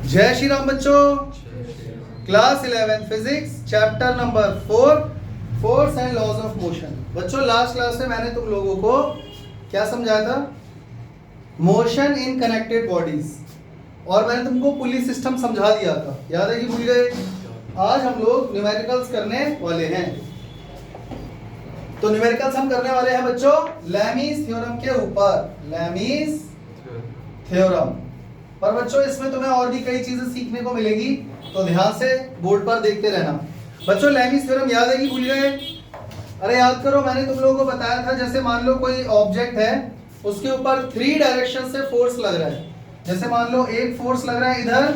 जय श्री राम बच्चों। Class 11 physics chapter number 4 force and laws of motion. बच्चों लास्ट क्लास में मैंने तुम लोगों को क्या समझाया था? मोशन इन कनेक्टेड बॉडीज, और मैंने तुमको पुली सिस्टम समझा दिया था। याद है कि भूल गए? आज हम लोग न्यूमेरिकल्स करने वाले हैं। तो न्यूमेरिकल्स हम करने वाले हैं बच्चों लैमीज थ्योरम के ऊपर, लैमीज थ्योरम। पर बच्चों इसमें तुम्हें और भी कई चीजें सीखने को मिलेगी, तो ध्यान से बोर्ड पर देखते रहना। बच्चों लैमीज थ्योरम याद है कि भूल गए? अरे याद करो, मैंने तुम लोगों को बताया था जैसे मान लो कोई ऑब्जेक्ट है, उसके ऊपर 3 डायरेक्शन से फोर्स लग रहा है। जैसे मान लो एक फोर्स लग रहा है इधर,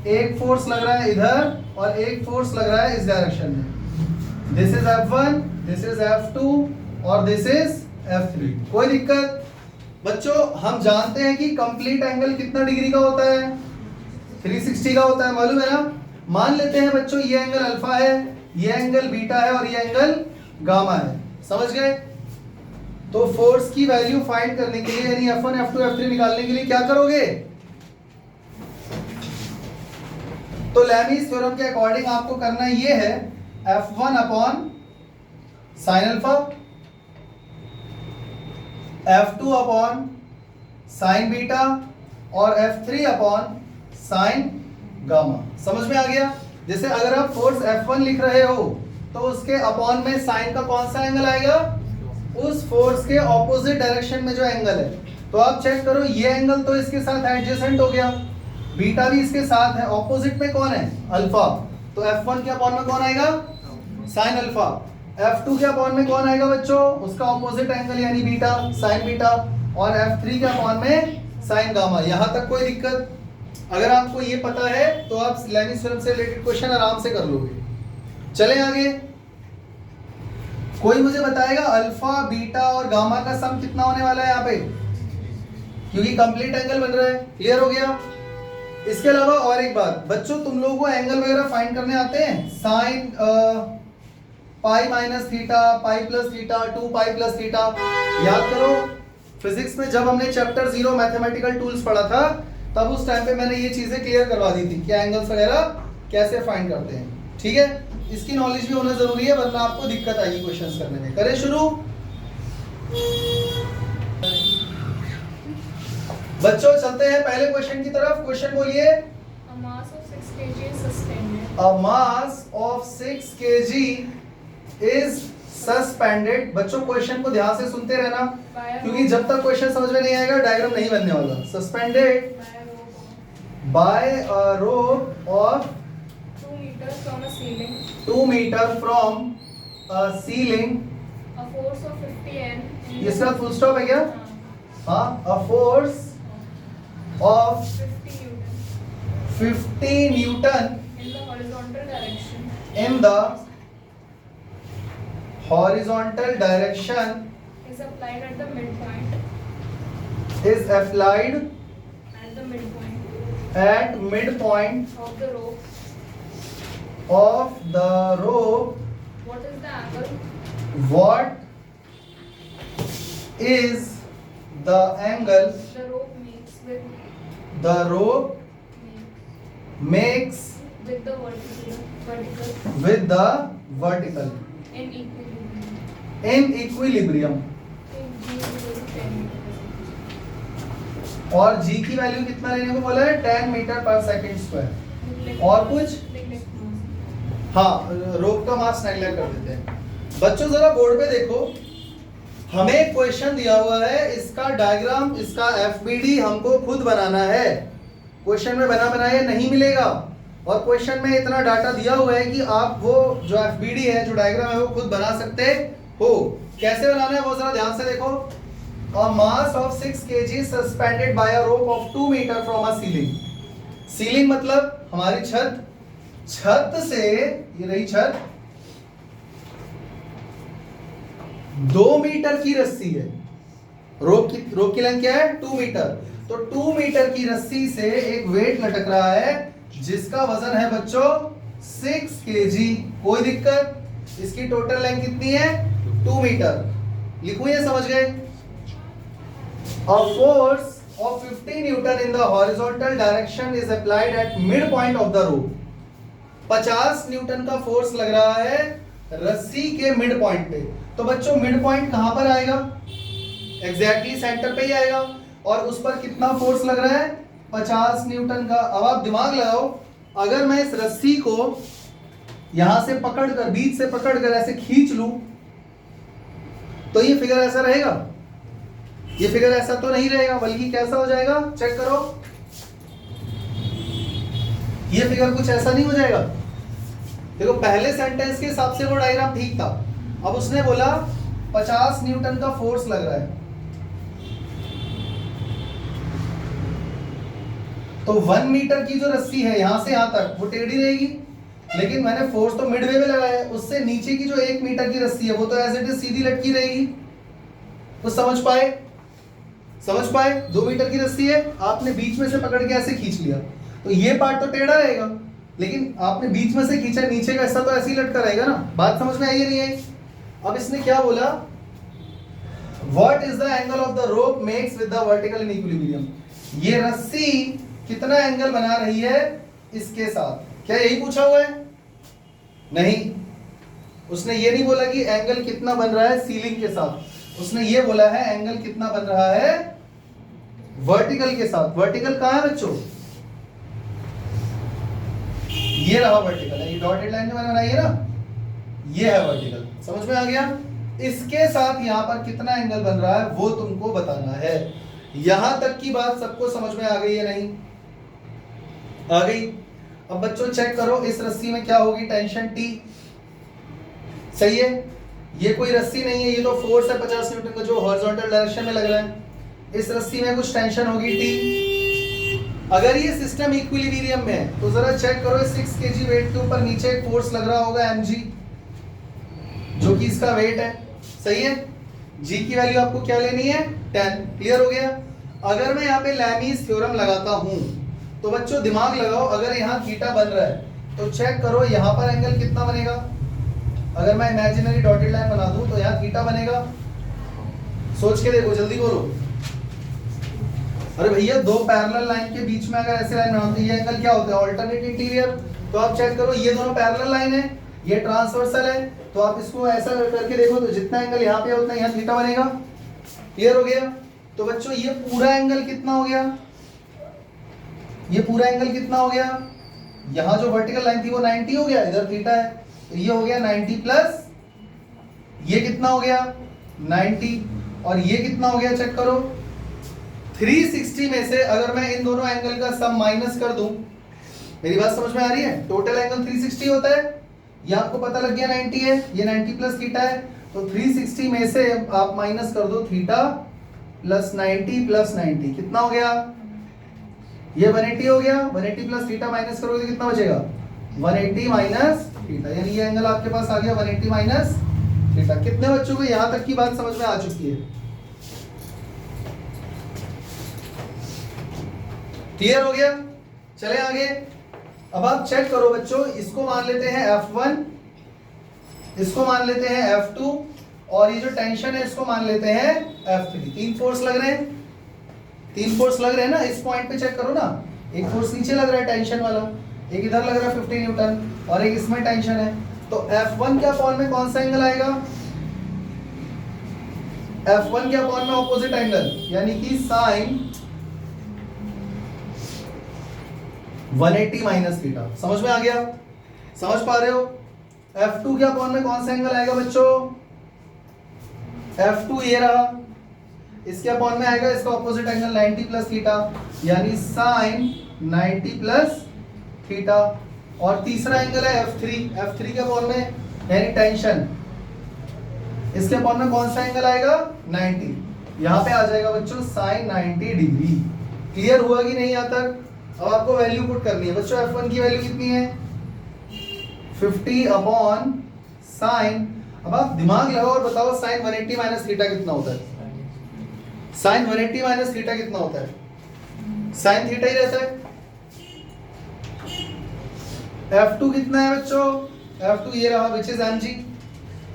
एक फोर्स लग रहा है इधर, और एक फोर्स लग रहा है इस डायरेक्शन में। This is F1, this is F2 और दिस इज F3। कोई दिक्कत? बच्चों हम जानते हैं कि कंप्लीट एंगल कितना डिग्री का होता है? 360 का होता है, मालूम है ना? मान लेते हैं बच्चों ये एंगल अल्फा है, ये एंगल बीटा है और ये एंगल गामा है। समझ गए? तो फोर्स की वैल्यू फाइंड करने के लिए यानी F1, F2, F3 निकालने के लिए क्या करोगे? तो लैमीज थ्योरम के अकॉर्डिंग आपको करना ये है, F1 upon sine alpha, F2 upon sine beta और F3 अपॉन साइन गामा। समझ में आ गया? जैसे अगर आप फोर्स F1 लिख रहे हो तो उसके अपॉन में साइन का कौन सा एंगल आएगा? उस फोर्स के ऑपोजिट डायरेक्शन में जो एंगल है। तो आप चेक करो, ये एंगल तो इसके साथ एडजेसेंट हो गया, बीटा भी इसके साथ है, ऑपोजिट में कौन है? अल्फा। तो F1 के अपॉन में कौन आएगा? Sine alpha. F2 के अपॉन में कौन आएगा बच्चों? उसका ऑपोजिट एंगल यानी बीटा, साइन बीटा। और F3 के अपॉन में साइन गामा। यहां तक कोई दिक्कत? अगर आपको ये पता है तो आप लैमीज थ्योरम से रिलेटेड क्वेश्चन आराम से कर लोगे। चलें आगे। कोई मुझे बताएगा अल्फा, बीटा और गामा का सम कितना होने वाला है यहाँ पे? क्योंकि कंप्लीट एंगल बन रहा है। क्लियर हो गया? इसके अलावा और एक बात बच्चों, तुम लोगों को एंगल वगैरह फाइंड करने आते हैं? Sign pi minus theta, pi plus theta, 2 pi plus theta. याद करो फिजिक्स में जब हमने चैप्टर 0 मैथमेटिकल टूल्स पढ़ा था, तब उस टाइम पे मैंने ये चीजें क्लियर करवा दी थी कि एंगल्स वगैरह कैसे फाइंड करते हैं। ठीक है? इसकी नॉलेज भी होना जरूरी है, वरना आपको दिक्कत आएगी क्वेश्चंस करने में। करें शुरू? बच्चों चलते हैं पहले क्वेश्चन की तरफ। क्वेश्चन बोलिए। A mass of 6 kg is suspended. A mass of 6 kg is suspended। बच्चों क्वेश्चन को ध्यान से सुनते रहना, क्योंकि जब तक क्वेश्चन समझ में नहीं आएगा डायग्राम नहीं बनने वाला। Suspended By a rope by a rope of 2 meters from a ceiling. 2 meter from a ceiling। A force of 50 N. इसका फुल स्टॉप है क्या? हाँ, a force of 50 Newton 50 Newton in the horizontal direction in the horizontal direction is applied at the midpoint. is applied At the midpoint at midpoint of the rope. of the rope. What is the angle? What is the angle The rope makes the rope makes with the vertical with the vertical in equilibrium. in equilibrium? If G is equal to 10 meters. और g की value कितना लेने को बोला है? 10 metre पर second square. और कुछ? हाँ, रोप का मास नेगलेक्ट कर देते हैं। बच्चों जरा बोर्ड पे देखो, हमें क्वेश्चन दिया हुआ है, इसका डायग्राम, इसका एफबीडी हमको खुद बनाना है। क्वेश्चन में बना बनाया नहीं मिलेगा, और क्वेश्चन में इतना डाटा दिया हुआ है कि आप वो जो एफबीडी है, जो डायग्राम है, वो खुद बना सकते हो। कैसे बनाना है वो जरा ध्यान से देखो। A mass of 6 kg suspended by a rope of 2 meter from a ceiling। Ceiling मतलब हमारी छत, छत से, ये रही छत, 2 मीटर की रस्सी है। रोप की लेंथ क्या है? 2 मीटर। तो 2 मीटर की रस्सी से एक वेट लटक रहा है जिसका वजन है बच्चों 6 kg। कोई दिक्कत? इसकी टोटल लेंथ कितनी है? 2 मीटर। लिखूं ये? समझ गए? A force of 50 Newton in the horizontal direction is applied at midpoint of the rope. 50 Newton का फोर्स लग रहा है रस्सी के मिड पॉइंट पे। तो बच्चों मिड पॉइंट कहां पर आएगा? एग्जैक्टली सेंटर पे ही आएगा। और उस पर कितना फोर्स लग रहा है? 50 न्यूटन का। अब आप दिमाग लगाओ, अगर मैं इस रस्सी को यहां से पकड़कर, बीच से पकड़कर ऐसे खींच लूं तो ये फिगर ऐसा रहेगा? ये फिगर ऐसा तो नहीं रहेगा, बल्कि कैसा हो जाएगा? चेक करो, ये फिगर कुछ ऐसा नहीं हो जाएगा। देखो पहले सेंटेंस के हिसाब से वो डायग्राम ठीक था। अब उसने बोला 50 न्यूटन का फोर्स लग रहा है, तो 1 मीटर की जो रस्सी है यहां से यहां तक वो टेढ़ी रहेगी, लेकिन मैंने फोर्स तो मिडवे में लगाया है। उससे नीचे की जो 1 मीटर की रस्सी है वो तो एज इट इज सीधी लटकी रहेगी। तो समझ पाए? 2 मीटर की रस्सी है, आपने बीच में से पकड़ के ऐसे खींच लिया, तो ये पार्ट तो टेढ़ा रहेगा, लेकिन आपने बीच में से खींचा, नीचे का हिस्सा तो ऐसे ही लटका रहेगा ना। बात समझ में आई या नहीं आई? अब इसने क्या बोला? What is the angle of the rope makes with the vertical in equilibrium? ये रस्सी कितना एंगल बना रही है इसके साथ? क्या यही पूछा हुआ है? नहीं, उसने ये नहीं बोला कि एंगल कितना बन रहा है सीलिंग के साथ। उसने ये बोला है एंगल कितना बन रहा है वर्टिकल के साथ। वर्टिकल कहां है बच्चों? ये रहा वर्टिकल है, ये डॉटेड लाइन जो मैंने बनाई है ना, ये है वर्टिकल। समझ में आ गया? इसके साथ यहां पर कितना एंगल बन रहा है वो तुमको बताना है। यहां तक की बात सबको समझ में आ गई है? नहीं आ गई? अब बच्चों चेक करो, इस रस्सी में क्या होगी? Tension T। सही है? ये कोई रस्सी नहीं है, ये तो फोर्स है 50 न्यूटन का जो हॉरिजॉन्टल डायरेक्शन में लग रहा है। इस रस्सी में कुछ टेंशन होगी T। अगर ये सिस्टम इक्विलिब्रियम में है तो जरा चेक करो, 6 kg वेट के ऊपर नीचे एक फोर्स लग रहा होगा mg, जो कि इसका वेट है। सही है? g की वैल्यू आपको क्या लेनी है? 10। क्लियर हो गया? अगर मैं यहाँ पे लैमीज थ्योरम लगाता हूं तो बच्चों दिमाग लगाओ, अगर यहाँ थीटा बन रहा है तो चेक करो यहाँ पर एंगल कितना बनेगा। अगर मैं इमेजिनरी डॉटेड लाइन बना दूं तो यहाँ थीटा बनेगा। सोच के देखो, जल्दी बोलो। अरे भैया, दो पैरेलल लाइन के बीच में अगर ऐसे लाइन बनाते हैं, ये एंगल क्या होता है? Alternate interior. तो आप चेक करो, ये दोनों पैरेलल लाइन है, ये ट्रांसवर्सल है, तो आप इसको ऐसा करके देखो तो जितना एंगल यहाँ पे उतना यहाँ थीटा बनेगा। क्लियर हो गया? तो बच्चों ये पूरा एंगल कितना हो गया? ये पूरा एंगल कितना हो गया? यहाँ जो वर्टिकल लाइन थी वो 90 हो गया, इधर थीटा है, तो ये हो गया 90 प्लस ये कितना हो गया? 90। और ये कितना हो गया? चेक करो, 360 में से अगर मैं इन दोनों एंगल का सम माइनस कर दूं, मेरी बात समझ में आ रही है? टोटल एंगल 360 होता है, ये आपको पता लग गया 90 है, ये 90 प्लस थीटा है, तो 360 में से आप माइनस कर दो थीटा प्लस 90 प्लस 90, कितना हो गया? ये 180 हो गया। 180 प्लस थीटा माइनस करोगे तो कितना बचेगा? 180 माइनस थीटा, यानी ये एंगल आपके पास आ गया 180 माइनस थीटा। कितने बच्चों को यहां तक की बात समझ में आ चुकी है? क्लियर हो गया? चले आगे। अब आप चेक करो बच्चों, इसको मान लेते हैं F1, इसको मान लेते हैं F2, और ये जो टेंशन है इसको मान लेते हैं F3। 3 फोर्स लग रहे हैं, 3 फोर्स लग रहे हैं ना। इस पॉइंट पे चेक करो ना, एक फोर्स नीचे लग रहा है टेंशन वाला, एक इधर लग रहा है 50 न्यूटन, और एक इसमें टेंशन है। तो F1 के अपॉन में कौन सा एंगल आएगा? F1 के अपॉन में ऑपोजिट एंगल, यानी कि साइन 180 माइनस थीटा। समझ में आ गया? समझ पा रहे हो? F2 के अपॉन में कौन सा एंगल आएगा बच्चों? F2 ये रहा, इसके अपॉन में आएगा इसका ऑपोजिट एंगल 90 प्लस थीटा, यानी साइन 90 प्लस थीटा। और तीसरा एंगल है F3, F3 के अपॉन में यानी टेंशन, इसके अपॉन में कौन सा एंगल आएगा? 90, यहाँ पे आ जाएगा बच्चों साइन 90 डिग्री। क्लियर हुआ कि नहीं? यहाँ तक? अब आपको वैल्यू पुट करनी है बच्चों। F1 की वैल्यू कितनी है? 50 अपॉन साइन, अब आप दिमाग लगाओ और बताओ साइन 180 माइनस थीटा कितना होता है? साइन 180 माइनस थीटा कितना होता है? साइन थीटा ही रहता है। F2 कितना है बच्चों? F2 ये रहा, विच इज mg।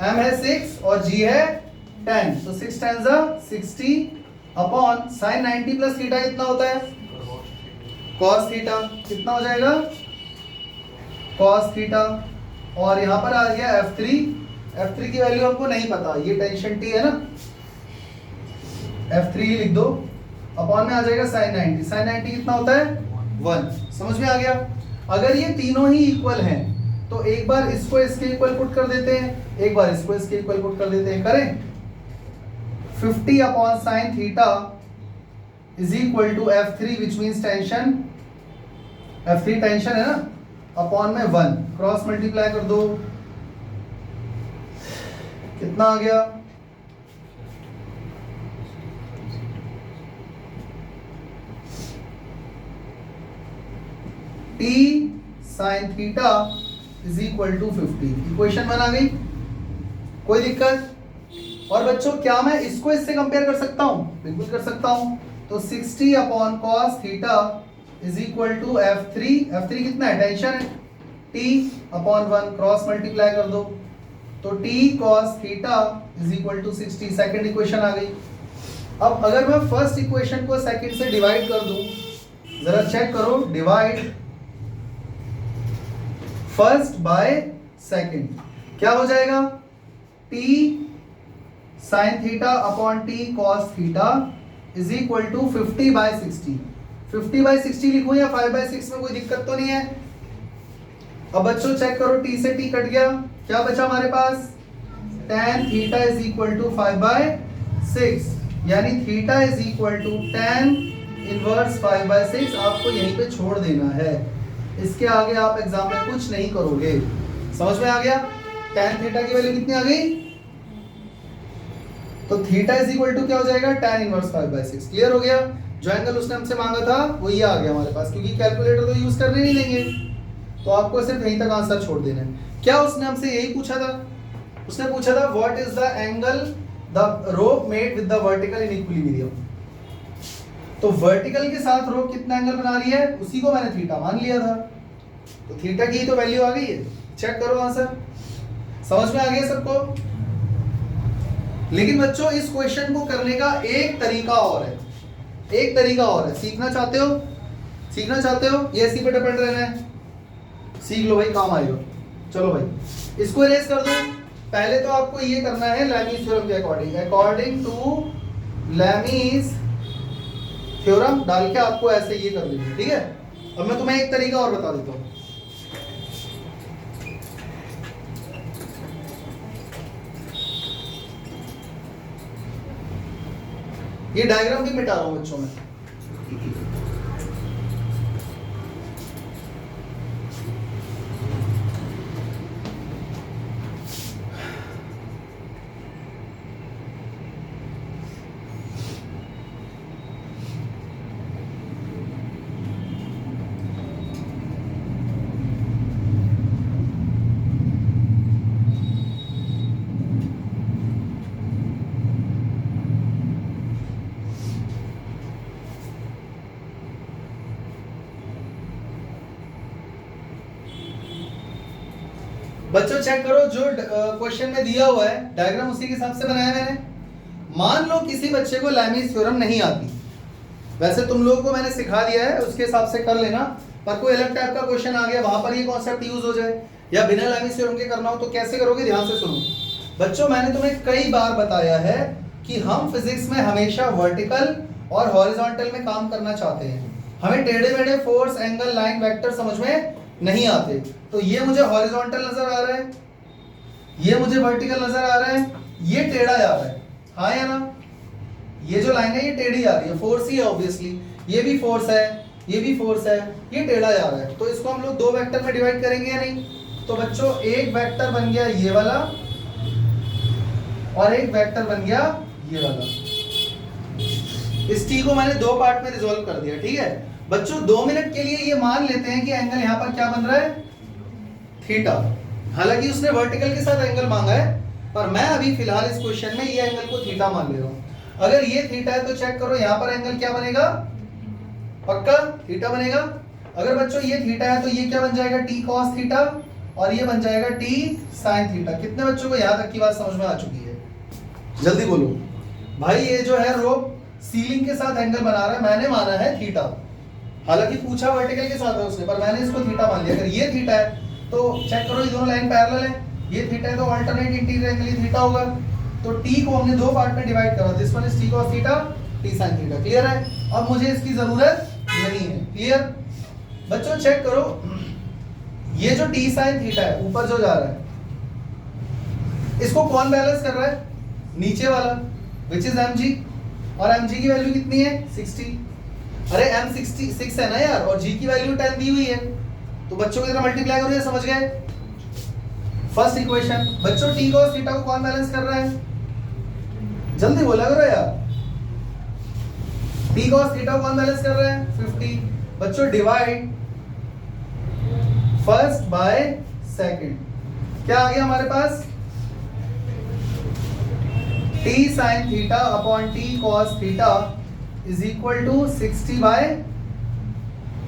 m है 6 और g है 10, तो 6 10 60, अपॉन साइन 90 प्लस थीटा कितना होता है कॉस थीटा, कितना हो जाएगा कॉस थीटा। और यहां पर आ गया F3 की वैल्यू हमको नहीं पता, ये टेंशन T है ना, F3 ही लिख दो, अपॉन में आ जाएगा साइन 90 कितना होता है 1। समझ में आ गया। अगर ये तीनों ही इक्वल हैं तो एक बार इसको इसके इक्वल पुट कर देते हैं, एक बार इसको इसके इक्वल पुट कर देते हैं, करें 50 upon sine theta is equal to F3 which means tension, F3 tension है ना, अपॉन में 1, क्रॉस मल्टीप्लाई कर दो, कितना आ गया T sine theta is equal to 50। Equation बना गई, कोई दिक्कत। और बच्चों क्या मैं इसको इससे कंपेयर कर सकता हूं, बिल्कुल कर सकता हूं। तो 60 upon cos theta is equal to F3 कितना है टेंशन है, T अपॉन 1, क्रॉस मल्टीप्लाई कर दो, तो T cos theta is equal to 60। Second equation आ गई। अब अगर मैं फर्स्ट इक्वेशन को सेकंड से डिवाइड कर दूं, जरा चेक करो, डिवाइड फर्स्ट बाय सेकंड, क्या हो जाएगा T sine theta upon T cos theta is equal to 50 by 60। 50 by 60 लिखूं या 5 बाय 6 में कोई दिक्कत तो नहीं है। अब बच्चों चेक करो, T से T कट गया, क्या बचा हमारे पास tan theta is equal to 5 by 6, यानी theta is equal to tan inverse 5 by 6। आपको यहीं पे छोड़ देना है, इसके आगे आप एग्जाम में कुछ नहीं करोगे। समझ में आ गया। tan थीटा की वैल्यू कितनी आ गई, तो थीटा इज इक्वल टू क्या हो जाएगा tan इनवर्स 5 बाय 6। क्लियर हो गया। जो एंगल उसने हमसे मांगा था वो ये आ गया हमारे पास, क्योंकि कैलकुलेटर तो यूज करने नहीं देंगे, तो आपको सिर्फ यहीं तक आंसर छोड़ देना है। क्या उसने हमसे यही पूछा था, उसने पूछा था what is the angle the rope made with the vertical in equilibrium. तो वर्टिकल के साथ रोप कितना एंगल बना रही है, उसी को मैंने थीटा मान लिया था, तो थीटा की तो वैल्यू आ गई है। चेक करो आंसर, समझ में आ गया सबको। लेकिन बच्चों इस क्वेश्चन को करने का एक तरीका और है, एक तरीका और है। सीखना चाहते हो, सीखना चाहते हो, ये इसी पे डिपेंड रहना है, सीख लो भाई, काम आएगा। चलो भाई इसको इरेज कर दो। पहले तो आपको ये करना है लैमीज थ्योरम के अकॉर्डिंग टू लैमीज थ्योरम डाल के आपको ऐसे ये कर लेंगे, ठीक है। अब मैं तुम्हें एक तरीका और बता देता हूं। ये डायग्राम भी मिटा रहा हूं बच्चों में। बच्चों चेक करो, जो क्वेश्चन में दिया हुआ है डायग्राम उसी के हिसाब से बनाया मैंने। मान लो किसी बच्चे को लैमीज थ्योरम नहीं आती, वैसे तुम लोगों को मैंने सिखा दिया है, उसके हिसाब से कर लेना। पर कोई अलग टाइप का क्वेश्चन आ गया, वहां पर ये कॉन्सेप्ट यूज हो जाए, या बिना लैमीज थ्योरम के करना हो, तो कैसे करोगे, ध्यान से सुनो। बच्चों मैंने तुम्हें कई बार बताया है कि हम फिजिक्स में हमेशा वर्टिकल और हॉरिजॉन्टल में काम करना चाहते हैं। हमें टेढ़े मेढ़े फोर्स, एंगल, लाइन, वेक्टर समझ में नहीं आते। तो ये मुझे हॉरिजॉन्टल नजर आ रहा है, ये मुझे वर्टिकल नजर आ रहा है, ये टेढ़ा जा रहा है, हाँ या ना। ये जो लाइन है ये टेढ़ी आ रही है, फोर्स ही है ऑब्वियसली, ये भी फोर्स है, ये भी फोर्स है, ये टेढ़ा जा रहा है। तो इसको हम लोग दो वेक्टर में डिवाइड करेंगे या नहीं। तो बच्चों एक वेक्टर बन गया ये वाला, और एक वेक्टर बन गया ये वाला। इस टी को मैंने दो पार्ट में रिजॉल्व कर दिया, ठीक है। बच्चों 2 मिनट के लिए ये मान लेते हैं कि एंगल यहां पर क्या बन रहा है, थीटा। हालांकि उसने वर्टिकल के साथ एंगल मांगा है, पर मैं अभी फिलहाल इस क्वेश्चन में ये एंगल को थीटा मान ले रहा हूं। अगर ये थीटा है तो चेक करो यहां पर एंगल क्या बनेगा, पक्का थीटा बनेगा। अगर बच्चों ये थीटा है तो ये क्या बन जाएगा, टी कॉस थीटा, और ये बन जाएगा टी साइन थीटा। कितने बच्चों को यहां तक की बात समझ में आ चुकी है, जल्दी बोलो भाई। ये जो है रो सीलिंग के साथ एंगल बना रहा है, मैंने माना है थीटा। हालांकि पूछा वर्टिकल के साथ है उसने, पर मैंने इसको थीटा मान लिया। अगर ये थीटा है तो चेक करो, ये दोनों लाइन पैरेलल है, ये थीटा है तो अल्टरनेट इंटीरियर एंगल ये थीटा होगा। तो t को हमने दो पार्ट में डिवाइड करा, this one is t cos theta, t sin theta. Clear है? अब मुझे इसकी जरूरत नहीं है। क्लियर बच्चों? चेक करो, ये जो t sin थीटा है ऊपर जो जा रहा है, इसको कौन बैलेंस कर रहा है? नीचे वाला, विच इज mg, और mg की वैल्यू कितनी है? 60। अरे m 66 है ना यार, और g की वैल्यू 10 दी हुई है, तो बच्चों की तरह मल्टीप्लाई करो, ये समझ गए? First equation. बच्चों t cos थीटा को कौन बैलेंस कर रहा है? जल्दी बोला करो यार। t cos थीटा को कौन बैलेंस कर रहा है? 50। बच्चों डिवाइड फर्स्ट बाय सेकंड, क्या आ गया हमारे पास? t sin theta upon t cos theta is equal to 60 by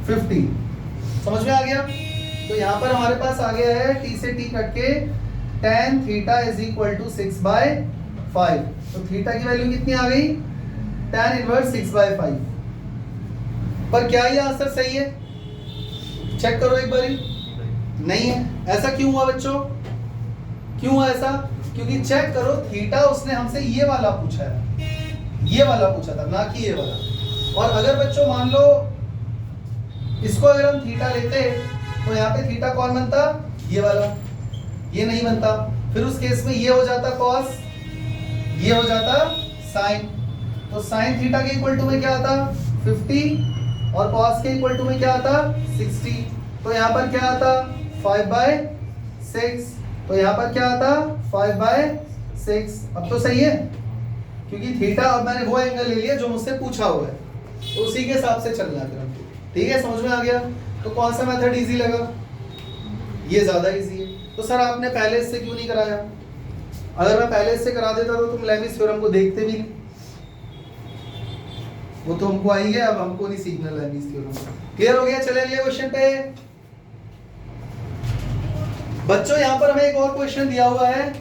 50। समझ में आ गया? तो यहाँ पर हमारे पास आ गया है t से t कट के tan theta is equal to 6 by 5। तो थीटा की वैल्यू कितनी आ गई? tan inverse 6 by 5। पर क्या ये आंसर सही है? चेक करो एक बारी। नहीं है। ऐसा क्यों हुआ बच्चों? क्यों हुआ ऐसा? क्योंकि चेक करो, थीटा उसने हमसे ये वाला पूछा है, ये वाला पूछा था, ना कि ये वाला। और अगर बच्चों मान लो इसको अगर हम थीटा लेते तो यहाँ पे थीटा कौन बनता? ये वाला, ये नहीं बनता। फिर उस केस में ये हो जाता कॉस, ये हो जाता साइन। तो साइन थीटा के इक्वल टू में क्या आता? 50, और कॉस के इक्वल टू में क्या आता? 60। तो यहाँ पर क्या आता? 5 बाय 6। तो यहाँ पर क्या आता? 5 बाय 6। अब तो सही है, क्योंकि थीटा अब मैंने वो एंगल ले लिया जो मुझसे पूछा हुआ है, तो उसी के हिसाब से चलना है। ठीक है, समझ में आ गया? तो कौन सा मेथड इजी लगा? ये ज्यादा इजी है। तो सर आपने पहले इससे क्यों नहीं कराया? अगर मैं पहले इससे करा देता तो तुम लेविस थ्योरम को देखते भी नहीं। वो तो हमको आई है, अब हमको नहीं सीखना लेविस थ्योरम। क्लियर हो गया? चले अगले क्वेश्चन पे। बच्चों यहाँ पर हमें एक और क्वेश्चन दिया हुआ है,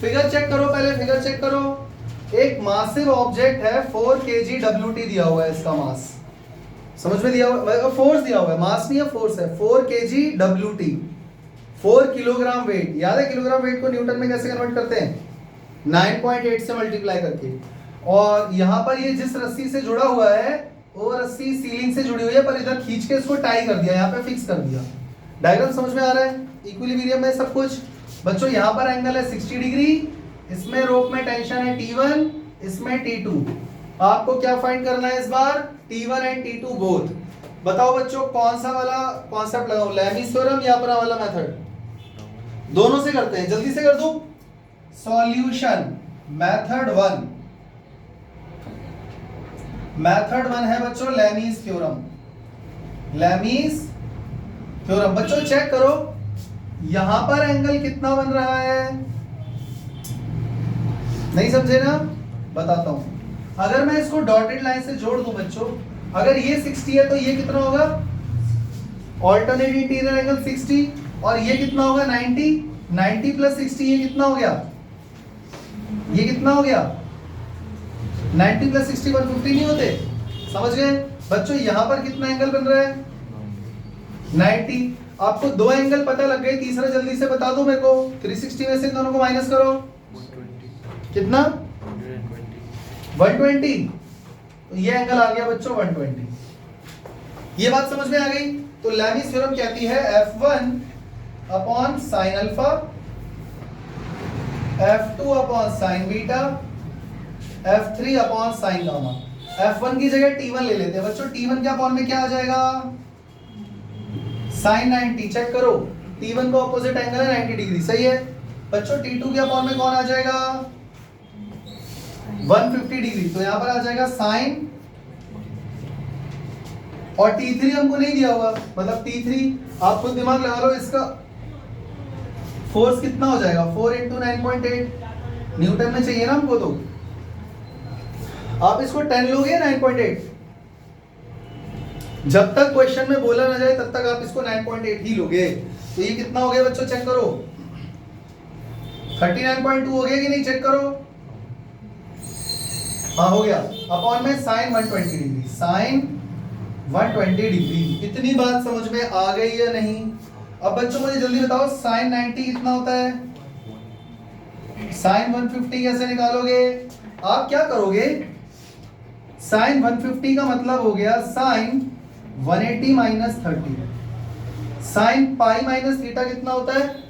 फिगर चेक करो, पहले फिगर चेक करो। एक मासिव ऑब्जेक्ट है, 4 kg WT दिया हुआ है, इसका मास समझ में दिया हुआ है, फोर्स दिया हुआ है, मास नहीं है फोर्स है। 4 kg WT, 4 किलोग्राम वेट। याद है किलोग्राम वेट को न्यूटन में कैसे कन्वर्ट करते हैं? 9.8 से मल्टीप्लाई करके। और यहाँ पर ये जिस रस्सी से जुड़ा हुआ है वो रस्सी सीलिंग से जुड़ी हुई है, पर इधर खींच के इसको टाई कर दिया, यहाँ पे फिक्स कर दिया। डायग्राम समझ में आ रहा है? इक्विलिब्रियम में सब कुछ। बच्चों यहाँ पर एंगल है 60 डिग्री, इसमें रोप में टेंशन है T1, इसमें T2। आपको क्या फाइंड करना है इस बार? T1 and T2 both. बताओ बच्चों कौन सा वाला कॉन्सेप्ट लगाओ, लेविस थ्योरम या अपना वाला मेथड? दोनों से करते हैं, जल्दी से कर दो। सॉल्यूशन मेथड 1, मेथड 1 है बच्चों लेमिस थ्योरम। लेमिस थ्योरम बच्चों चेक करो, यहां पर एंगल कितना बन रहा है? नहीं समझे ना? बताता हूं। अगर मैं इसको डॉटेड लाइन से जोड़ दूं बच्चों, अगर ये 60 है तो ये कितना होगा? ऑल्टरनेट इंटीरियर एंगल 60, और ये कितना होगा? 90। 90 प्लस 60 ये कितना हो गया? ये कितना हो गया? 90 प्लस 60 150 नहीं होते? समझ गए बच्चों? यहां पर कितना एंगल बन रहा है? 90। आपको दो एंगल पता लग गए, तीसरा जल्दी से बता दो मेरे को। 360 में से इन दोनों को माइनस करो, 120। कितना? 120। तो ये एंगल आ गया बच्चों 120। ये बात समझ में आ गई? तो लेमिस थ्योरम कहती है F1 upon sine alpha, F2 upon sine beta, F3 upon sine gamma. F1 की जगह T1 ले लेते हैं बच्चों। T1 के अपॉन में क्या आ जाएगा? साइन 90। चेक करो, T1 का ऑपोजिट एंगल है 90 डिग्री, सही है बच्चों। T2 के अपॉन में कौन आ जाएगा? 150 डिग्री। तो यहां पर आ जाएगा साइन, और T3 हमको नहीं दिया हुआ, मतलब T3 आप खुद दिमाग लगा लो, इसका फोर्स कितना हो जाएगा? 4 × 9.8 न्यूटन में चाहिए ना हमको, तो आप इसको 10 लोगे 9.8। जब तक क्वेश्चन में बोला ना जाए तब तक आप इसको 9.8 ही लोगे। तो ये कितना हो गया बच्चों? चेक करो, 39.2 हो गया कि नहीं? चेक करो। हाँ हो गया, अपॉन में साइन 120 डिग्री, साइन 120 डिग्री। इतनी बात समझ में आ गई या नहीं? अब बच्चों मुझे जल्दी बताओ साइन 90 कितना होता है? साइन 150 कैसे निकालोगे? आप क्या करोगे, साइन 150 का मतलब हो गया sine 180 minus 30। Sine pi minus theta कितना होता है?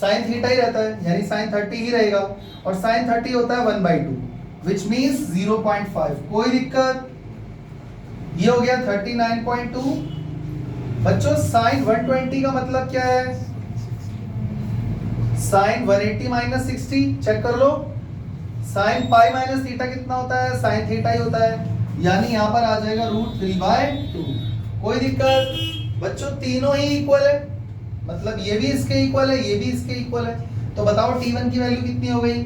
साइन थीटा ही रहता है, यानी साइन 30 ही रहेगा, और साइन 30 होता है 1/2, विच मीन्स 0.5। कोई दिक्कत? ये हो गया 39.2। बच्चों साइन 120 का मतलब क्या है? साइन 180 माइनस 60, चेक कर लो। साइन पाई माइनस थीटा कितना होता है? साइन थीटा ही होता है, यानी यहां पर आ जाएगा √3/2। कोई दिक्कत? बच्चों तीनों ही इक्वल है, मतलब ये भी इसके इक्वल है, ये भी इसके इक्वल है। तो बताओ T1 की वैल्यू कितनी हो गई?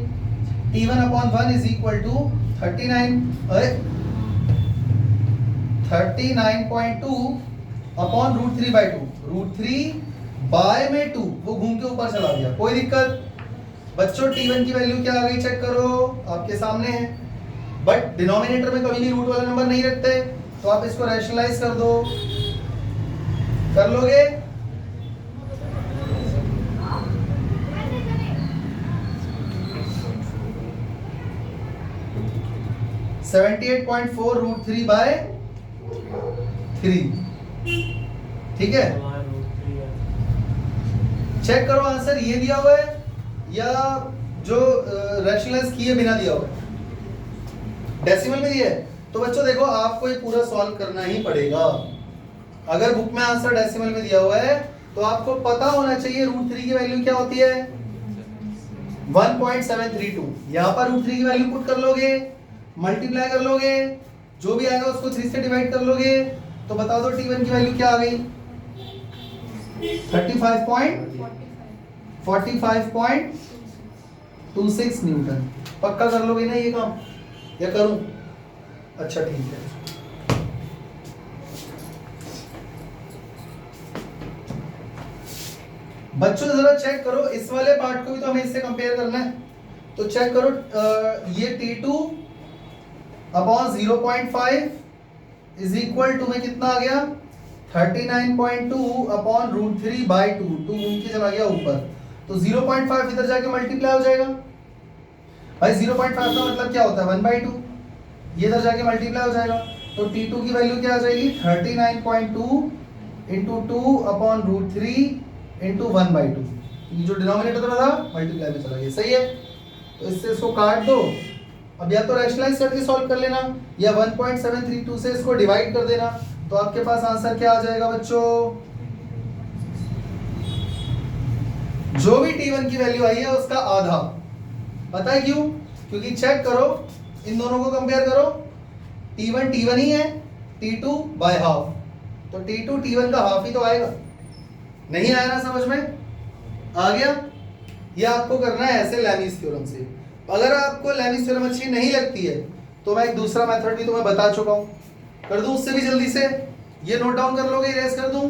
T1/1 is equal to 39.2 upon √3/2। √3/2 वो घूम के ऊपर चला गया। कोई दिक्कत? बच्चों T1 की वैल्यू क्या आ गई, चेक करो, आपके सामने है। बट डिनोमिनेटर में कभी भी रूट वाला नंबर नहीं रखते, तो आप इसको रैशनलाइज कर दो। कर लोगे? (78.4 √3/3) ठीक है। चेक करो आंसर ये दिया हुआ है या जो रैशनलाइज किए बिना दिया हुआ है, डेसिमल में दिया है। तो बच्चों देखो आपको ये पूरा सॉल्व करना ही पड़ेगा। अगर बुक में आंसर डेसिमल में दिया हुआ है तो आपको पता होना चाहिए √3 की वैल्यू क्या होती है, 1.732। यहाँ पर √3 की वैल्यू पुट कर लोगे, मल्टीप्लाई कर लोगे, जो भी आएगा उसको 3 से डिवाइड कर लोगे, तो बता दो T1 की वैल्यू क्या आ गई, 45.26 न्यूटन। पक्का कर लोगे ना ये काम, या करूं? अच्छा ठीक है। बच्चों जरा चेक करो, इस वाले पार्ट को भी तो हमें इससे कंपेयर करना है, तो चेक करो ये T2/0.5 इज इक्वल टू में कितना आ गया, 39.2 अपॉन √3/2। 2 घूम के चला गया ऊपर, तो 0.5 इधर जाके मल्टीप्लाई हो जाएगा। भाई 0.5 का मतलब क्या होता है, 1/2, ये इधर जाके मल्टीप्लाई हो जाएगा। तो T2 की वैल्यू क्या आ जाएगी, 39.2 इंटू 2 अपॉन √3 इंटू 1/2। ये जो डिनोमिनेटर में था मल्टीप्लाई में चला गया, सही है। तो इससे इसको काट दो। अब या तो रैशनलाइज करके सॉल्व कर लेना, या 1.732 से इसको डिवाइड कर देना, तो आपके पास आंसर क्या आ जाएगा बच्चों, जो भी T1 की वैल्यू आई है उसका आधा। पता है क्यों? क्योंकि चेक करो, इन दोनों को कंपेयर करो, T1 T1 ही है, T2/हाफ, तो T2 T1 का हाफ ही तो आएगा। नहीं आया ना समझ में? आ गया? ये आपको करना है ऐसे लैमीज थ्योरम से। अगर आपको लैमीज थ्योरम अच्छी नहीं लगती है तो मैं एक दूसरा मेथड भी तुम्हें बता चुका हूं, कर दूं उससे भी जल्दी से? ये नोट डाउन कर लोगे, इरेज कर दूं?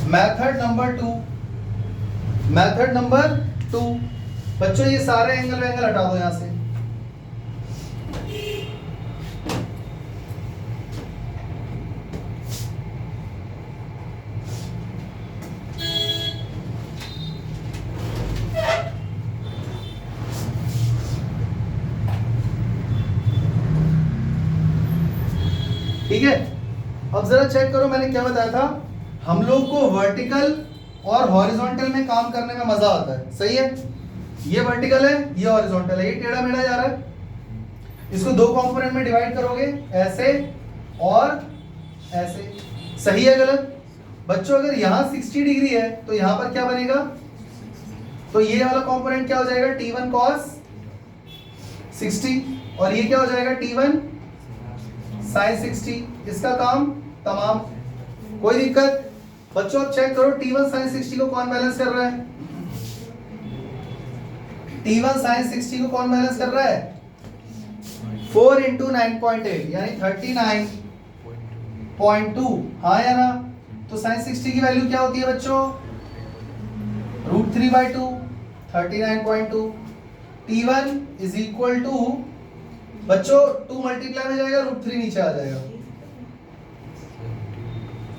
Method number 2। बच्चों ये सारे एंगल हटा दो यहां से। ठीक है, अब जरा चेक करो, मैंने क्या बताया था, हम लोग को वर्टिकल और हॉरिजॉन्टल में काम करने में मजा आता है, सही है। ये वर्टिकल है, ये हॉरिजॉन्टल है, ये टेढ़ा मेढ़ा जा रहा है, इसको दो कंपोनेंट में डिवाइड करोगे, ऐसे और ऐसे, सही है गलत? बच्चों अगर यहाँ 60 डिग्री है तो यहाँ पर क्या बनेगा, तो ये वाला कंपोनेंट क्या हो जाएगा, T1 cos 60, और ये क्या हो जाएगा, T1 sin 60। इसका काम तमाम, कोई दिक्कत? बच्चों अब चेक करो T1 sin 60 को कौन बैलेंस कर रहा है, T1 sin 60 को कौन बैलेंस कर रहा है, 4 into 9.8 यानी 39.2, हाँ या ना? तो तो sin 60 की वैल्यू क्या होती है बच्चों? √3/2 39.2। T1 इज इक्वल टू बच्चों 2 मल्टीप्लाई में जाएगा, √3 नीचे आ जाएगा।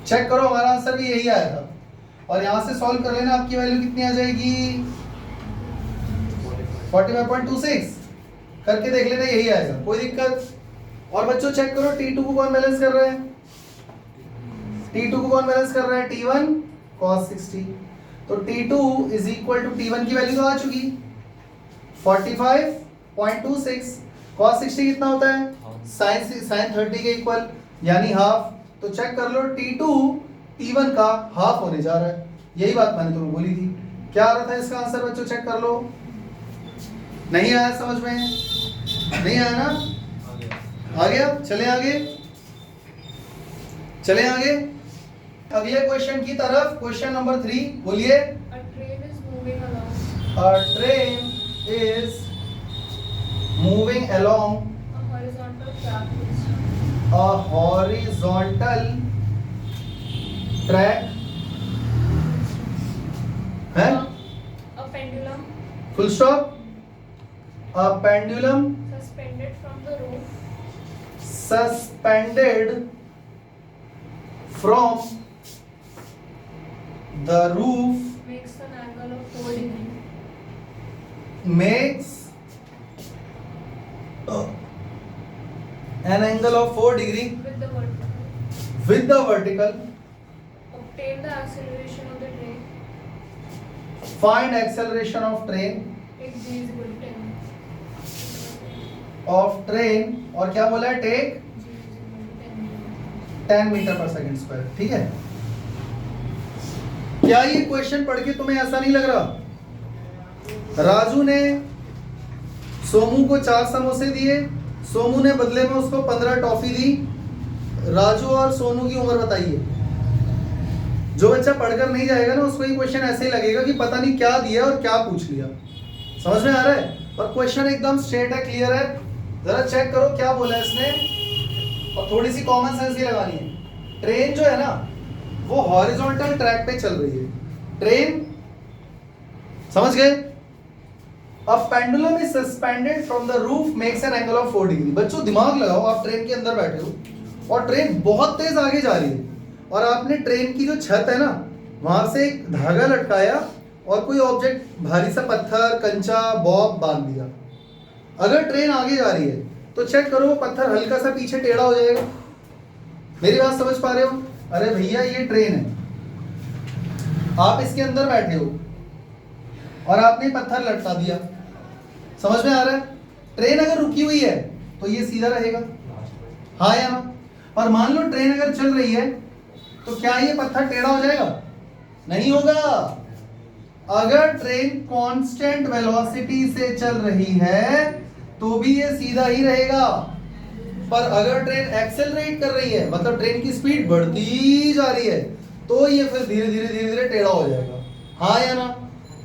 चेक करो, हमारा आंसर भी यही आया था। और यहां से सॉल्व कर लेना, आपकी वैल्यू कितनी आ जाएगी? 45.26। करके देख लेना, यही आएगा, कोई दिक्कत। और बच्चों चेक करो T2 को कौन बैलेंस कर रहा है? T2 को कौन बैलेंस कर रहा है? T1 cos 60। तो T2 is equal to T1 की वैल्यू तो आ चुकी 45.26। cos 60 कितना होता है? sin 30 के इक्वल, यानी हाफ। तो चेक कर लो, T2 T1 का हाफ होने जा रहा है। यही बात मैंने तुम्हें बोली थी। क्या आ रहा था इसका आंसर बच्चों? चेक कर लो। नहीं आया समझ में? नहीं आया ना? आ गया? चले आगे, चले आगे अगले क्वेश्चन की तरफ। क्वेश्चन नंबर 3 बोलिए। A train is moving along A train is moving along a horizontal track which a horizontal track है? a pendulum full stop. A pendulum suspended from the roof suspended from the roof makes an angle of 4 degrees makes an angle of 4 degree with the vertical. with the vertical. Obtain the acceleration of the train. Find acceleration of train Take g is equal to 10. और क्या बोला है? Take G is equal to 10. 10 metre पर second square. ठीक है, क्या ये question पढ़ के तुम्हें ऐसा नहीं लग रहा? राजू ने सोमू को 4 समोसे दिए, सोमू ने बदले में उसको 15 टॉफी दी। राजू और सोनू की उम्र बताइए। जो बच्चा पढ़कर नहीं जाएगा ना, उसको ये क्वेश्चन ऐसे ही लगेगा कि पता नहीं क्या दिया और क्या पूछ लिया। समझ में आ रहा है? और क्वेश्चन एकदम स्ट्रेट है, क्लियर है। जरा चेक करो क्या बोला है इसने, और थोड़ी सी कॉमन सेंस भी लगानी है। ट्रेन जो है ना, वो हॉरिजॉन्टल ट्रैक पे चल रही है। ट्रेन, समझ गए? A pendulum is suspended from the roof makes an angle of 4 degree। बच्चों दिमाग लगाओ, आप ट्रेन के अंदर बैठे हो और ट्रेन बहुत तेज आगे जा रही है, और आपने ट्रेन की जो छत है ना, वहां से एक धागा लटकाया और कोई ऑब्जेक्ट, भारी सा पत्थर, कंचा, बॉब बांध दिया। अगर ट्रेन आगे जा रही है तो चेक करो, वो पत्थर हल्का सा पीछे टेढ़ा हो जाएगा। मेरी बात समझ पा रहे हो? अरे भैया ये ट्रेन है, आप इसके अंदर बैठे हो और आपने पत्थर लटका दिया। समझ में आ रहा है? ट्रेन अगर रुकी हुई है तो ये सीधा रहेगा, हाँ या ना? और मान लो ट्रेन अगर चल रही है तो क्या ये पत्थर टेढ़ा हो जाएगा? नहीं होगा। अगर ट्रेन कांस्टेंट वेलोसिटी से चल रही है तो भी ये सीधा ही रहेगा, पर अगर ट्रेन एक्सेलरेट कर रही है, मतलब ट्रेन की स्पीड बढ़ती जा रही है, तो ये फिर धीरे धीरे धीरे धीरे टेढ़ा हो जाएगा। हाँ या ना?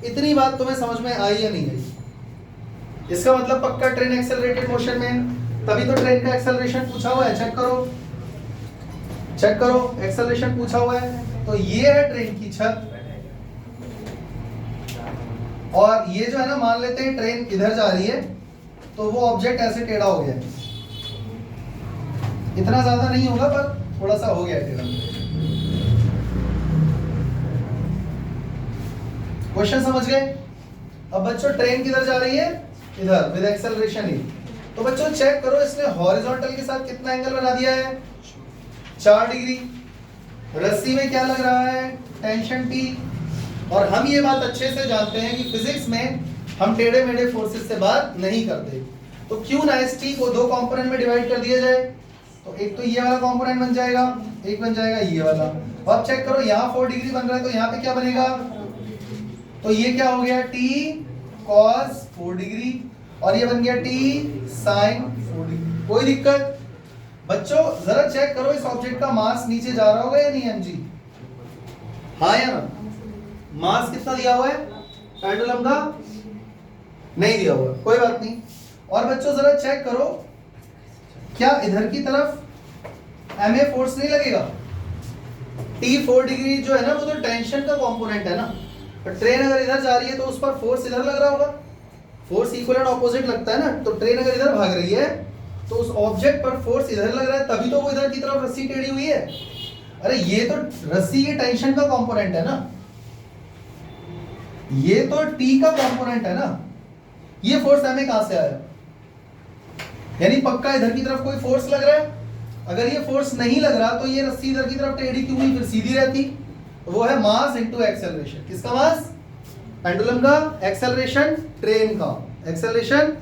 इतनी बात तुम्हें समझ में आई या नहीं आई? इसका मतलब पक्का ट्रेन एक्सेलरेटेड मोशन में है, तभी तो ट्रेन का एक्सेलरेशन पूछा हुआ है। चेक करो, चेक करो, एक्सेलरेशन पूछा हुआ है। तो ये है ट्रेन की छत, और ये जो है ना, मान लेते हैं ट्रेन इधर जा रही है तो वो ऑब्जेक्ट ऐसे टेढ़ा हो गया है। इतना ज्यादा नहीं होगा पर थोड़ा सा हो गया टेढ़ा। क्वेश्चन समझ गए? अब बच्चों ट्रेन किधर जा रही है? इधर, विद एक्सेलरेशन ही। तो बच्चों चेक करो, इसने हॉरिजॉन्टल के साथ कितना एंगल बना दिया है? 4 डिग्री। रस्सी में क्या लग रहा है? Tension T। और हम ये बात अच्छे से जानते हैं कि फिजिक्स में हम टेढ़े मेढ़े फोर्सेस से बात नहीं करते। तो क्यों ना इस T को 2 कंपोनेंट में डिवाइड कर दिया जाए। तो एक तो ये वाला कंपोनेंट बन जाएगा, एक बन जाएगा ये वाला। अब चेक करो, यहाँ 4 डिग्री बन रहा है तो यहाँ पे क्या बनेगा? तो ये क्या हो गया? T cos 4 डिग्री, और ये बन गया T sin 4 डिग्री। कोई दिक्कत? बच्चों जरा चेक करो, इस ऑब्जेक्ट का मास नीचे जा रहा होगा या नहीं mg? हाँ या ना? मास कितना दिया हुआ है पेंडुलम का? नहीं दिया हुआ, कोई बात नहीं। और बच्चों जरा चेक करो, क्या इधर की तरफ ma फोर्स नहीं लगेगा? टी 4 डिग्री जो है ना वो तो टेंशन का कंपोनेंट है ना। तो ट्रेन अगर इधर जा रही है तो उस पर फोर्स इधर लग रहा होगा, फोर्स इक्वल एंड ऑपोजिट लगता है ना। तो ट्रेन अगर इधर भाग रही है तो उस ऑब्जेक्ट पर फोर्स इधर लग रहा है, तभी तो वो इधर की तरफ रस्सी टेढ़ी हुई है। अरे ये तो रस्सी के टेंशन का कंपोनेंट है ना, ये तो टी का कंपोनेंट है ना। ये फोर्स हमें कहां से आया, यानी पक्का इधर की तरफ कोई फोर्स लग रहा है। अगर ये फोर्स नहीं लग रहा तो ये रस्सी इधर की तरफ टेढ़ी क्यों हुई, फिर सीधी रहती। वो है मास इनटू एक्सेलरेशन। किसका मास, पेंडुलम का, एक्सेलरेशन ट्रेन का, एक्सेलरेशन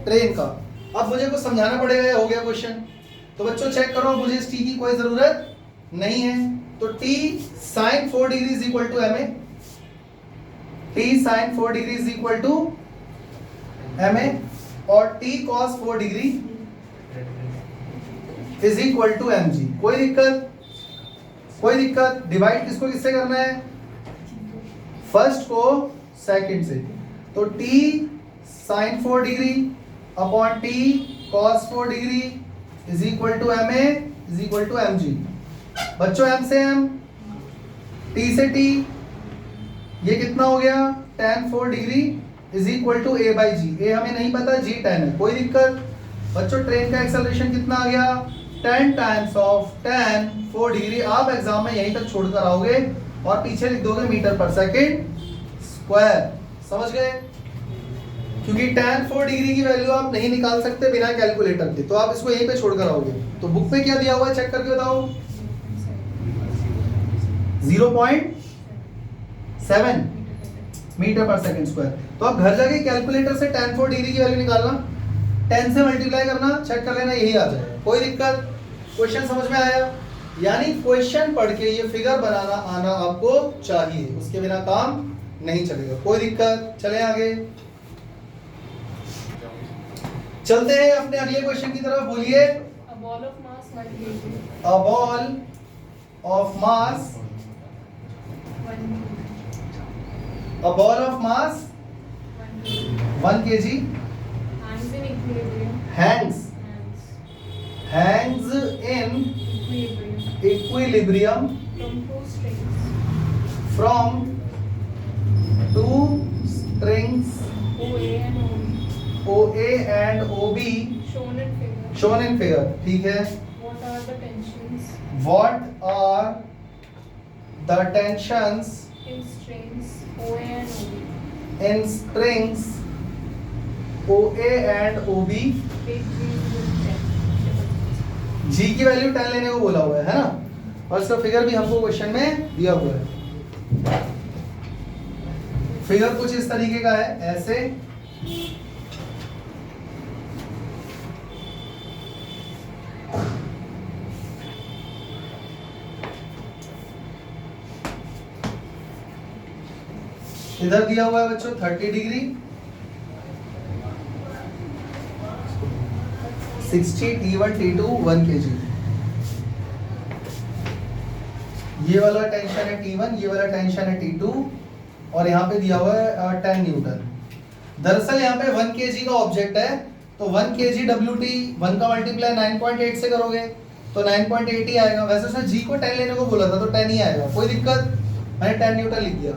ट्रेन का। अब मुझे कुछ समझाना पड़ेगा, हो गया क्वेश्चन। तो बच्चों चेक करो, मुझे इस टी की कोई जरूरत नहीं है। तो T sin 4 degree is equal to ma, T sin 4 degree is equal to ma, और T cos 4 degree is equal to mg। कोई दिक्कत, कोई दिक्कत। डिवाइड किसको किससे करना है, फर्स्ट को सेकंड से। तो t sin 4 degree upon t cos 4 degree is equal to ma is equal to mg। बच्चों m से m, t से t, ये कितना हो गया, tan 4 degree is equal to a by G. a हमें नहीं पता, g tan है, कोई दिक्कत। बच्चों ट्रेन का एक्सेलरेशन कितना आ गया, 10 टाइम्स ऑफ tan 4 डिग्री। आप एग्जाम में यहीं तक छोड़कर आओगे और पीछे लिख दोगे मीटर पर सेकंड स्क्वायर। समझ गए, क्योंकि tan 4 डिग्री की वैल्यू आप नहीं निकाल सकते बिना कैलकुलेटर के, तो आप इसको यहीं पे छोड़कर आओगे। तो बुक पे क्या दिया हुआ है, चेक करके बताओ। 0.7 मीटर पर सेकंड स्क्वायर। तो आप घर जाके कैलकुलेटर से tan 4 डिग्री की वैल्यू निकालना, 10 से मल्टीप्लाई करना, चेक कर लेना, यही आ जाएगा। कोई दिक्कत, क्वेश्चन समझ में आया। यानी क्वेश्चन पढ़ के ये फिगर बनाना आना आपको चाहिए, उसके बिना काम नहीं चलेगा। कोई दिक्कत, चले आगे चलते हैं अपने अगले क्वेश्चन की तरफ। बोलिए, A ball of mass 1 kg. A ball of mass, 1 kg. A ball of mass 1 kg. 1 kg Hangs in equilibrium. hangs in Equilibrium. equilibrium From 2 strings. from 2 strings OA and OB. OA and OB Shown in figure. shown in figure। ठीक है, What are the tensions what are the tensions in strings OA and OB? in strings OA and OB? Take G equal to 10. G की value 10 लेने को बोला हुआ है ना, और इसका फिगर भी हमको क्वेश्चन में दिया हुआ है। फिगर कुछ इस तरीके का है, ऐसे इधर दिया हुआ है बच्चों 30 डिग्री, 60 T1 T2 1 kg। ये वाला टेंशन है T1, ये वाला टेंशन है T2, और यहाँ पे दिया हुआ है 10 न्यूटन। दरअसल यहाँ पे 1 kg का ऑब्जेक्ट है, तो 1 kg WT 1 का मल्टीप्लाई 9.8 से करोगे तो 9.8 ही आएगा। वैसे उसने G को 10 लेने को बोला था तो 10 ही आएगा, कोई दिक्कत, मैंने 10 न्यूटन लिख दिया।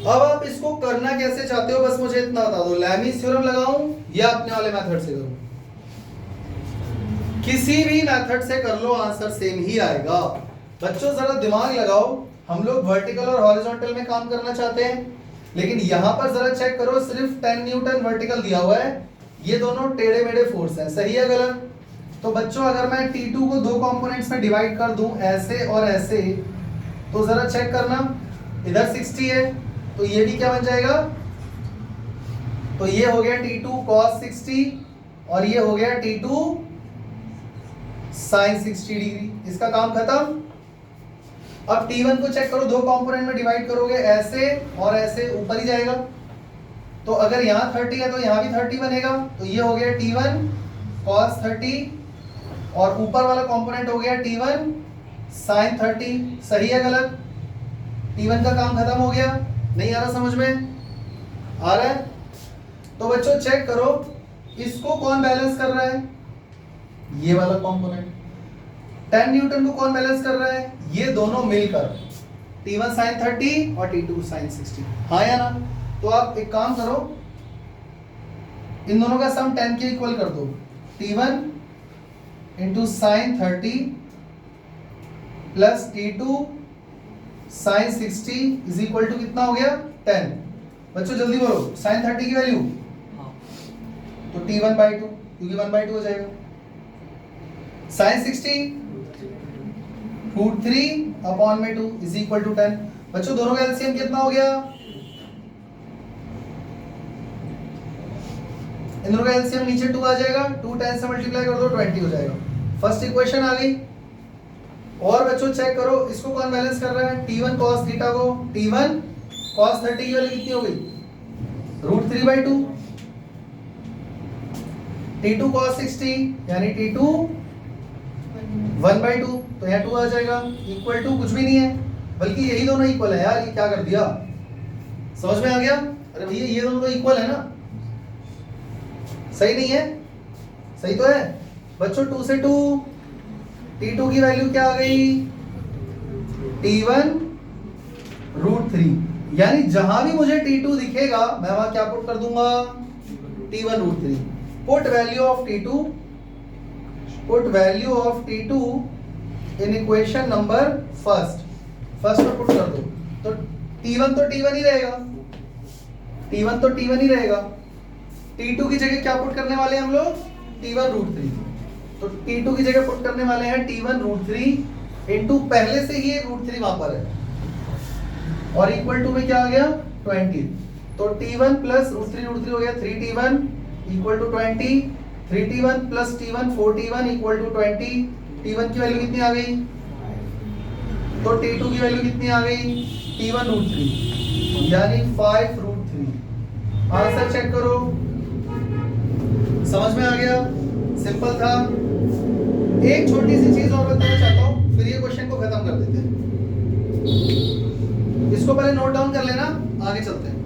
अब आप इसको करना कैसे चाहते हो, बस मुझे इतना बता दो, लैमीज थ्योरम लगाऊं या अपने वाले मेथड से करूं? किसी भी मेथड से कर लो, आंसर सेम ही आएगा। बच्चों जरा दिमाग लगाओ, हम लोग वर्टिकल और हॉरिजॉन्टल में काम करना चाहते हैं, लेकिन यहाँ पर जरा चेक करो, सिर्फ 10 न्यूटन वर्टिकल दिया हुआ है, ये दोनों टेढ़े मेढ़े फोर्स हैं, सही है गलत? तो बच्चों अगर मैं T2 को दो कंपोनेंट्स में डिवाइड कर दूं, ऐसे और ऐसे, तो जरा चेक करना, इधर 60 है तो ये भी क्या बन जाएगा, तो ये हो गया T2 cos 60 और ये हो गया T2 sin 60 डिग्री। इसका काम खत्म। अब T1 को चेक करो, दो कंपोनेंट में डिवाइड करोगे, ऐसे और ऐसे, ऊपर ही जाएगा। तो अगर यहाँ 30 है तो यहाँ भी 30 बनेगा, तो ये हो गया T1 cos 30 और ऊपर वाला कंपोनेंट हो गया T1 sin 30। सही है गलत? T1 का काम खत्म हो गया। नहीं आ रहा समझ में? आ रहा है? तो बच्चों चेक करो, इसको कौन बैलेंस कर रहा है? ये वाला कंपोनेंट। 10 न्यूटन को कौन बैलेंस कर रहा है? ये दोनों मिलकर, T1 sin 30 और T2 sin 60, हाँ या ना? तो आप एक काम करो, इन दोनों का सम 10 के इक्वल कर दो, T1 into sin 30 plus T2 sin 60 is equal to कितना हो गया? 10। बच्चों जल्दी बोलो, sin 30 की वैल्यू तो T1/2, क्योंकि 1/2 हो जाएगा। sin 60 √3/2 is equal to 10। बच्चों दोनों का एलसीएम कितना हो गया? इन दोनों का एलसीएम नीचे 2 आ जाएगा, 2 10 से मल्टीप्लाई कर दो 20 हो जाएगा। फर्स्ट इक्वेशन आ गई। और बच्चों चेक करो इसको कौन बैलेंस कर रहा है? T1 cos थीटा को, T1 cos 30 की वैल्यू कितनी हो गई? √3/2। T2 cos 60 यानी T2 1/2, तो यहाँ 2 आ जाएगा, इक्वल टू कुछ भी नहीं है, बल्कि यही दोनों इक्वल है यार। ये क्या कर दिया, समझ में आ गया? अरे भैया ये दोनों तो इक्वल है ना, सही नहीं है? सही तो है बच्चों। 2 से 2, T2 की वैल्यू क्या आ गई? T1 √3, यानी जहां भी मुझे T2 दिखेगा मैं वहां क्या पुट कर दूंगा? T1 √3। Put value of T2, put value of T2 in equation number first में पुट कर दो, तो T1 तो T1 ही रहेगा, T1 तो T1 ही रहेगा। T2 की जगह क्या पुट करने वाले हैं हम लोग? T1 √3। तो T2 की जगह पुट करने वाले हैं T1 √3 इनटू पहले से ही एक √3 वहां पर है, और इक्वल टू में क्या आ गया? 20। तो T1 प्लस √3 हो गया 3T1 equal to 20, 3T1 plus T1 4T1 equal to 20। T1 की वैल्यू कितनी आ गई? तो T2 की वैल्यू कितनी आ गई? T1 √3 यानी 5√3। आंसर चेक करो, समझ में आ गया? सिंपल था। एक छोटी सी चीज और बताना चाहता हूं, फिर ये क्वेश्चन को खत्म कर देते हैं। इसको पहले नोट डाउन कर लेना, आगे चलते हैं।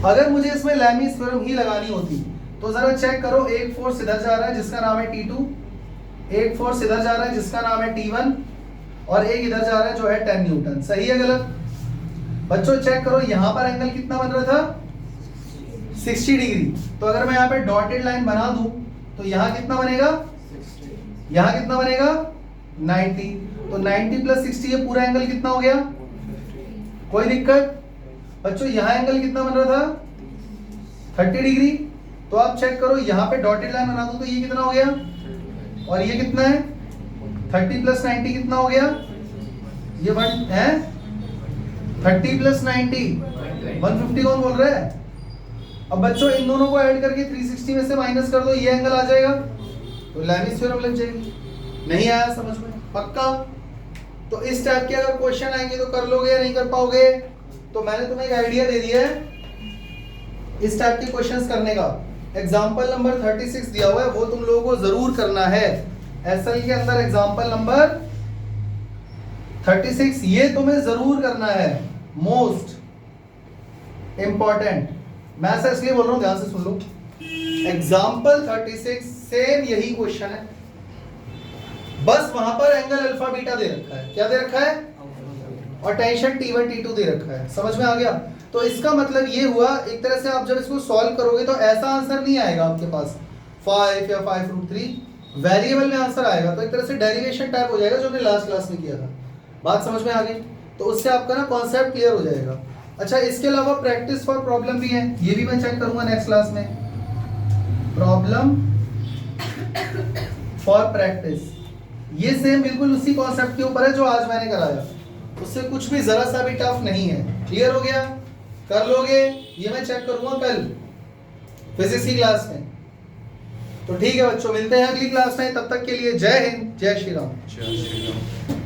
अगर मुझे इसमें लैमीज थ्योरम ही लगानी होती तो जरा चेक करो, एक फोर्स इधर जा रहा है जिसका नाम है T2, एक फोर्स इधर जा रहा है जिसका नाम है T1, और एक इधर जा रहा है जो है 10 न्यूटन। सही है गलत? बच्चों चेक करो, यहां पर एंगल कितना बन रहा था? 60 डिग्री। तो अगर मैं यहाँ पे डॉटेड लाइन बना दूं तो यहाँ कितना बनेगा? यहाँ कितना बनेगा? 90। तो 90 प्लस 60 ये पूरा एंगल कितना हो गया? कोई दिक्कत? बच्चों यहाँ एंगल कितना बन रहा था? 30 डिग्री। तो आप चेक करो, यहाँ पे डॉटेड लाइन बना दूं तो ये कितना हो गया, और ये कितना है? 30 प्लस 90 कितना हो गया? ये 1 है, 30 प्लस 90 150 कौन बोल रहा है? अब बच्चों इन दोनों को ऐड करके 360 में से माइनस कर दो, ये एंगल आ जाएगा, तो लैमीज थ्योरम लग जाएगी। नहीं आया समझ में? पक्का? तो इस टाइप के अगर क्वेश्चन आएंगे तो कर लोगे या नहीं कर पाओगे? तो मैंने तुम्हें एक आइडिया दे दिया है इस टाइप के क्वेश्चंस करने का। एग्जांपल नंबर 36 दिया हुआ है, वो तुम लोगों को जरूर करना है। एसएल के अंदर एग्जांपल नंबर 36 ये तुम्हें जरूर करना है, मोस्ट इंपॉर्टेंट। मैं ऐसा इसलिए बोल रहा हूं, ध्यान से सुन लो। एग्जाम्पल 36 सेम यही क्वेश्चन है, बस वहां पर एंगल अल्फा बीटा दे रखा है। क्या दे रखा है? और टेंशन T1 T2 दे रखा है। समझ में आ गया? तो इसका मतलब ये हुआ, एक तरह से आप जब इसको सॉल्व करोगे तो ऐसा आंसर नहीं आएगा आपके पास 5 या 5√3, वेरिएबल में आंसर आएगा। तो एक तरह से डेरिवेशन टाइप हो जाएगा जो हमने लास्ट क्लास में किया था। बात समझ में आ गई? तो उससे आपका ना कॉन्सेप्ट क्लियर हो जाएगा। अच्छा, इसके अलावा प्रैक्टिस फॉर प्रॉब्लम भी है, ये भी मैं चेक करूंगा नेक्स्ट क्लास में। प्रॉब्लम फॉर प्रैक्टिस, ये सेम बिल्कुल उसी कॉन्सेप्ट के ऊपर है जो आज मैंने कराया, उससे कुछ भी जरा सा भी टफ नहीं है। क्लियर हो गया? कर लोगे? ये मैं चेक करूंगा कल फिजिक्स की क्लास में। तो ठीक है बच्चों, मिलते हैं अगली क्लास में, तब तक के लिए जय हिंद, जय श्री राम। जय श्री राम।